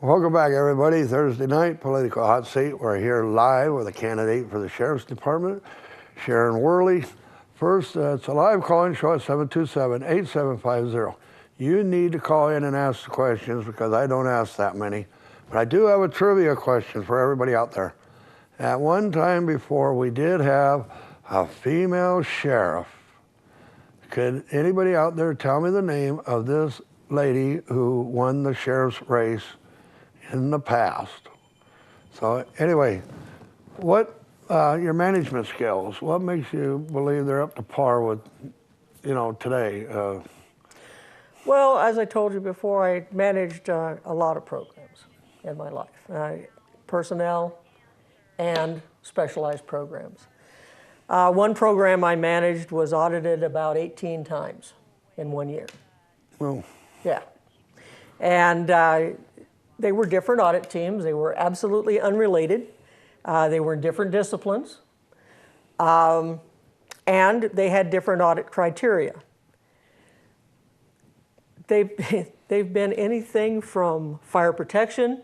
Welcome back, everybody. Thursday night, Political Hot Seat. We're here live with a candidate for the Sheriff's Department, Sharon Wehrly. First, it's a live call-in show at 727-8750. You need to call in and ask the questions because I don't ask that many. But I do have a trivia question for everybody out there. At one time before, we did have a female sheriff. Could anybody out there tell me the name of this lady who won the sheriff's race in the past? So anyway, what your management skills, what makes you believe they're up to par with, today? Well, as I told you before, I managed a lot of programs in my life, personnel and specialized programs. One program I managed was audited about 18 times in 1 year. Well, yeah. And they were different audit teams. They were absolutely unrelated. They were in different disciplines. And they had different audit criteria. They've been anything from fire protection,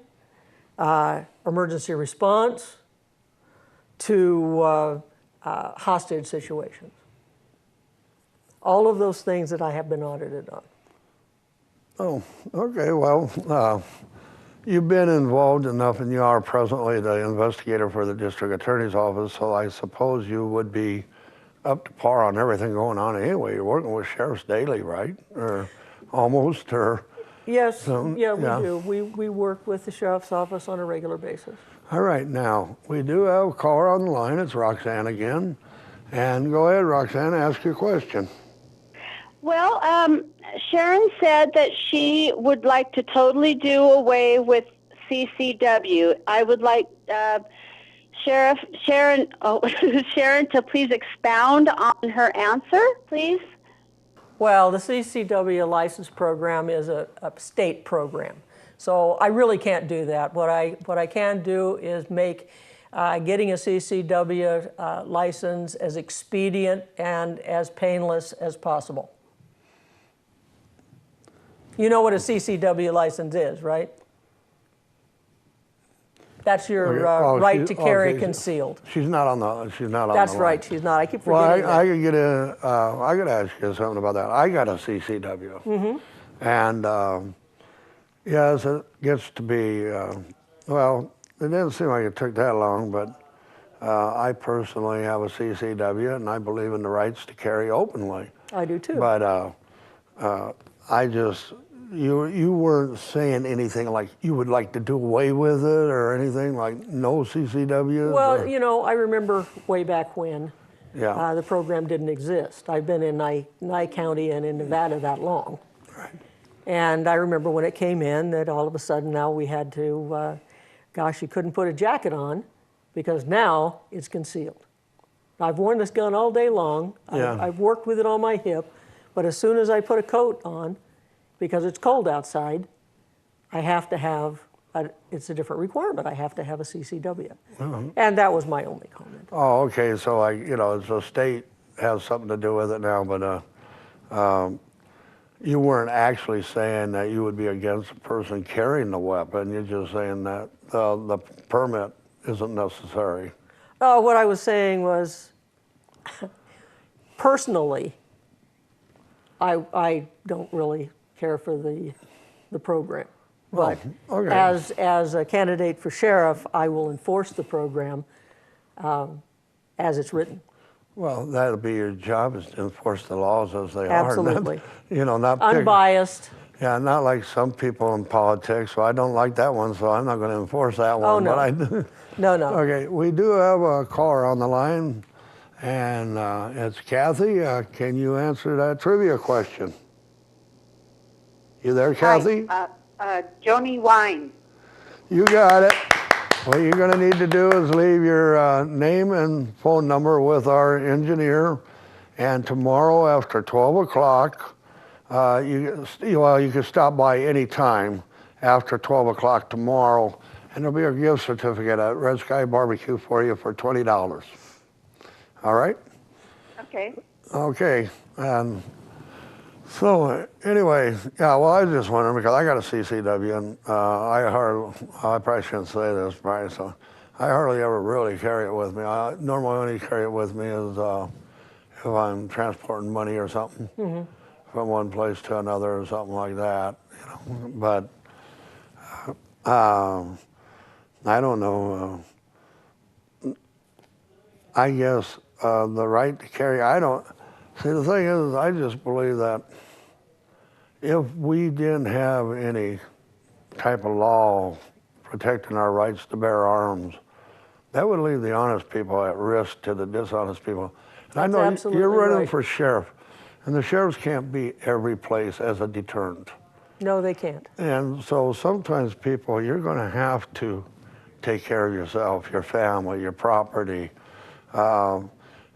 emergency response, to hostage situations. All of those things that I have been audited on. Oh, okay. Well, you've been involved enough, and you are presently the investigator for the district attorney's office, so I suppose you would be up to par on everything going on anyway. You're working with sheriffs daily, right? Or almost, or... Yes, yeah, we do. We work with the sheriff's office on a regular basis. All right, now, we do have a caller on the line. It's Roxanne again. And go ahead, Roxanne, ask your question. Well, Sharon said that she would like to totally do away with CCW. I would like Sharon to please expound on her answer, please. Well, the CCW license program is a state program, so I really can't do that. What I can do is make getting a CCW license as expedient and as painless as possible. You know what a CCW license is, right? That's your right to carry concealed. She's not on the. That's right. She's not. I keep forgetting that. I could get a. I could ask you something about that. I got a CCW, and yes, it gets to be. Well, it didn't seem like it took that long, but I personally have a CCW, and I believe in the rights to carry openly. I do too. But I just. You weren't saying anything like you would like to do away with it or anything, like no CCW? Well, I remember way back when the program didn't exist. I've been in Nye County and in Nevada that long. Right. And I remember when it came in that all of a sudden now we had to, you couldn't put a jacket on because now it's concealed. I've worn this gun all day long. I've worked with it on my hip, but as soon as I put a coat on, because it's cold outside, I have to have, it's a different requirement, I have to have a CCW. And that was my only comment. Oh, okay, so the state has something to do with it now, but you weren't actually saying that you would be against a person carrying the weapon, you're just saying that the permit isn't necessary. What I was saying was, personally, I don't really care for the program. But as a candidate for sheriff, I will enforce the program as it's written. Well, that'll be your job, is to enforce the laws as they Absolutely. are. Not unbiased. Yeah, not like some people in politics. Well, I don't like that one, so I'm not going to enforce that one. Oh, no. But No. Okay, we do have a caller on the line, and it's Kathy. Can you answer that trivia question? You there, Kathy? Hi, Joni Wine. You got it. What you're going to need to do is leave your name and phone number with our engineer, and tomorrow after 12 o'clock, you can stop by any time after 12 o'clock tomorrow, and there'll be a gift certificate at Red Sky Barbecue for you for $20. All right? Okay. Okay. And So anyway, yeah, well, I was just wondering because I got a CCW and I probably shouldn't say this, probably, so I hardly ever really carry it with me. I normally only carry it with me is if I'm transporting money or something from one place to another or something like that, you know. But I don't know. I guess the right to carry, I don't, see the thing is I just believe that if we didn't have any type of law protecting our rights to bear arms, that would leave the honest people at risk to the dishonest people. And I That's know absolutely you're running right. for sheriff, and the sheriffs can't be every place as a deterrent. No, they can't. And so sometimes people, you're going to have to take care of yourself, your family, your property.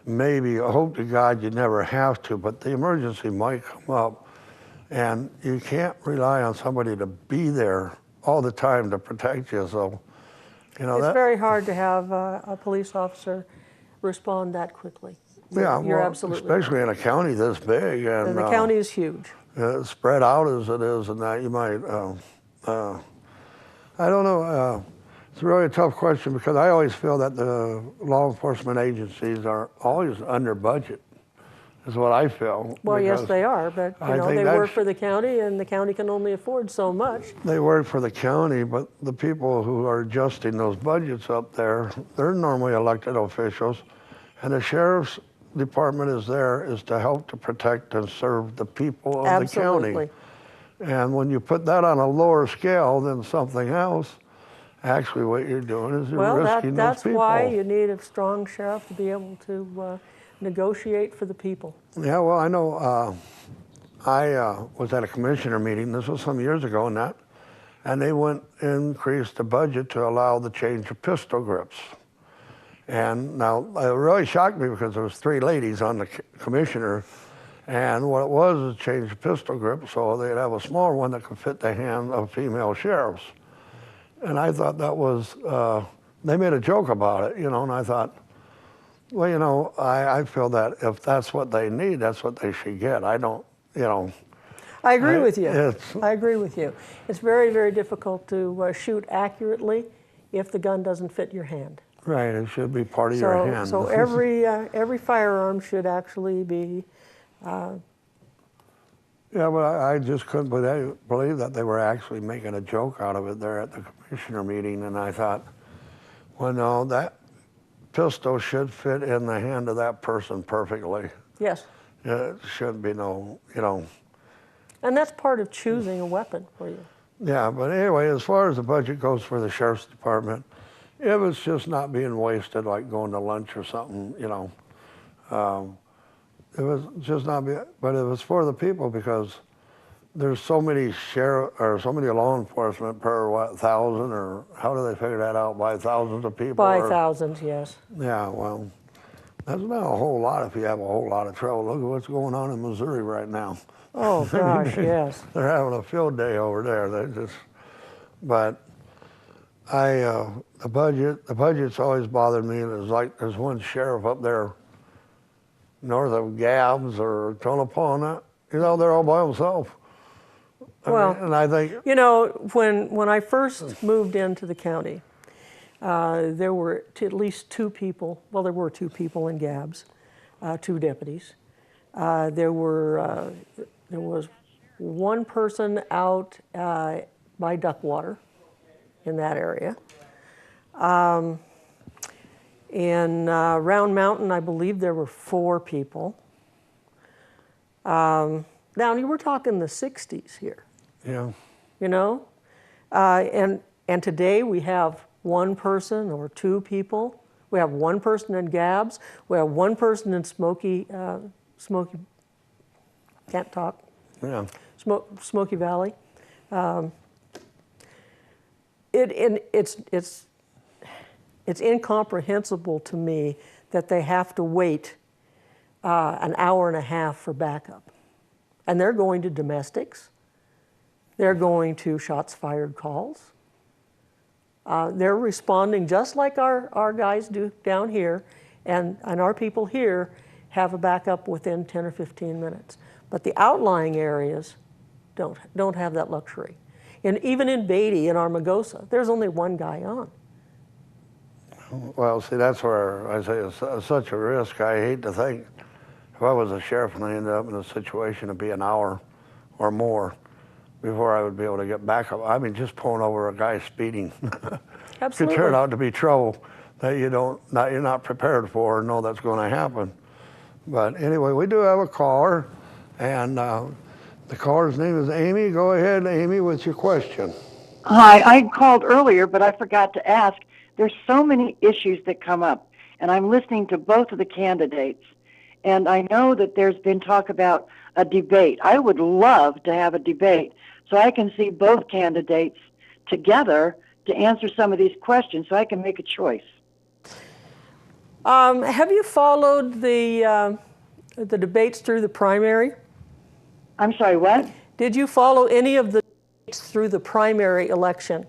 Maybe, I hope to God you never have to, but the emergency might come up. And you can't rely on somebody to be there all the time to protect you. So, you know, It's very hard to have a police officer respond that quickly. yeah, You're well, absolutely right. especially in a county this big and The county is huge. spread out as it is, and that you might. I don't know. It's really a tough question because I always feel that the law enforcement agencies are always under budget. Is what I feel. Well, yes, because they are, but I you know, think they work that's- for the county, and the county can only afford so much. They work for the county, but the people who are adjusting those budgets up there, they're normally elected officials, and the sheriff's department is to help to protect and serve the people of Absolutely. the county. And when you put that on a lower scale than something else, actually what you're doing is you're Well, risking those that's people. why you need a strong sheriff to be able to negotiate for the people. Yeah, well, I know I was at a commissioner meeting, this was some years ago and they increased the budget to allow the change of pistol grips. And now it really shocked me because there was 3 ladies on the commissioner, and what it was change of pistol grip so they'd have a smaller one that could fit the hand of female sheriffs. And I thought that was, they made a joke about it, you know, and I thought, well, you know, I feel that if that's what they need, that's what they should get. I don't, you know. I agree with you. it's- I agree with you. It's very, very difficult to shoot accurately if the gun doesn't fit your hand. Right, it should be part of your hand. So every firearm should actually be. Yeah, but I just couldn't believe that they were actually making a joke out of it there at the commissioner meeting, and I thought, well, no, that pistol should fit in the hand of that person perfectly. Yes. It shouldn't be no, you know. And that's part of choosing a weapon for you. Yeah, but anyway, as far as the budget goes for the sheriff's department, if it's just not being wasted, like going to lunch or something, you know, it was just not be, but it was for the people because there's so many so many law enforcement per 1,000, or how do they figure that out? By thousands of people? By or, thousands, yes. Yeah, well, that's not a whole lot if you have a whole lot of trouble. Look at what's going on in Missouri right now. Oh gosh, yes. They're having a field day over there. But the budget's always bothered me. There's like, there's one sheriff up there north of Gabbs or Tonopah, you know, they're all by himself. Well, and I think, you know, when I first moved into the county, there were at least 2 people. Well, there were 2 people in Gabbs, 2 deputies. There was 1 person out by Duckwater in that area. In Round Mountain, I believe there were 4 people. Now, we're talking the 60s here. yeah, You know, and today we have 1 person or 2 people. We have 1 person in Gabbs. We have 1 person in Smoky, can't talk. yeah. Smoky Valley. It's incomprehensible to me that they have to wait an hour and a half for backup, and they're going to domestics. They're going to shots fired calls. They're responding just like our guys do down here, and our people here have a backup within 10 or 15 minutes. But the outlying areas don't have that luxury. And even in Beatty and Armagosa, there's only one guy on. Well, see, that's where I say it's such a risk. I hate to think if I was a sheriff and I ended up in a situation to be an hour or more before I would be able to get back up. I mean, just pulling over a guy speeding Absolutely. could turn out to be trouble that you're not prepared for or know that's going to happen. But anyway, we do have a caller, and the caller's name is Amy. Go ahead, Amy, with your question. Hi, I called earlier, but I forgot to ask. There's so many issues that come up, and I'm listening to both of the candidates, and I know that there's been talk about a debate. I would love to have a debate so I can see both candidates together to answer some of these questions so I can make a choice. Have you followed the debates through the primary? I'm sorry, what? Did you follow any of the debates through the primary election?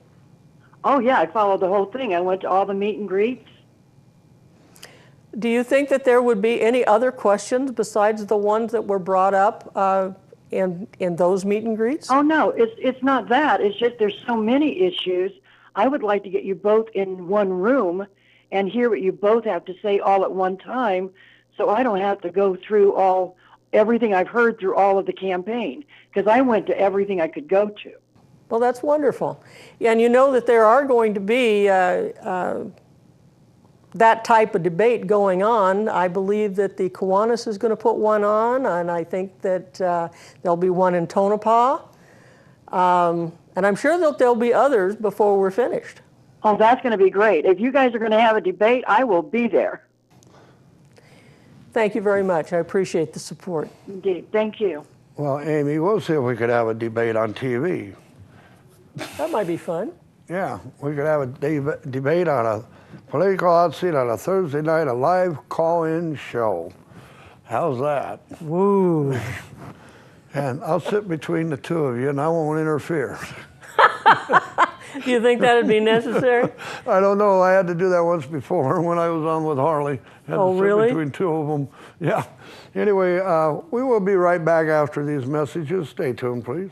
Oh, yeah, I followed the whole thing. I went to all the meet and greets. Do you think that there would be any other questions besides the ones that were brought up in those meet and greets? Oh, no, it's not that. It's just there's so many issues. I would like to get you both in one room and hear what you both have to say all at one time so I don't have to go through everything I've heard through all of the campaign, because I went to everything I could go to. Well, that's wonderful. And you know that there are going to be that type of debate going on. I believe that the Kiwanis is going to put one on, and I think that there'll be one in Tonopah. And I'm sure that there'll be others before we're finished. Oh, that's going to be great. If you guys are going to have a debate, I will be there. Thank you very much. I appreciate the support. Indeed. Thank you. Well, Amy, we'll see if we could have a debate on TV. That might be fun. Yeah, we could have a debate on a political hot seat on a Thursday night, a live call-in show. How's that? Woo. And I'll sit between the two of you, and I won't interfere. Do you think that would be necessary? I don't know. I had to do that once before when I was on with Harley. Had to sit really? between two of them. Yeah. Anyway, we will be right back after these messages. Stay tuned, please.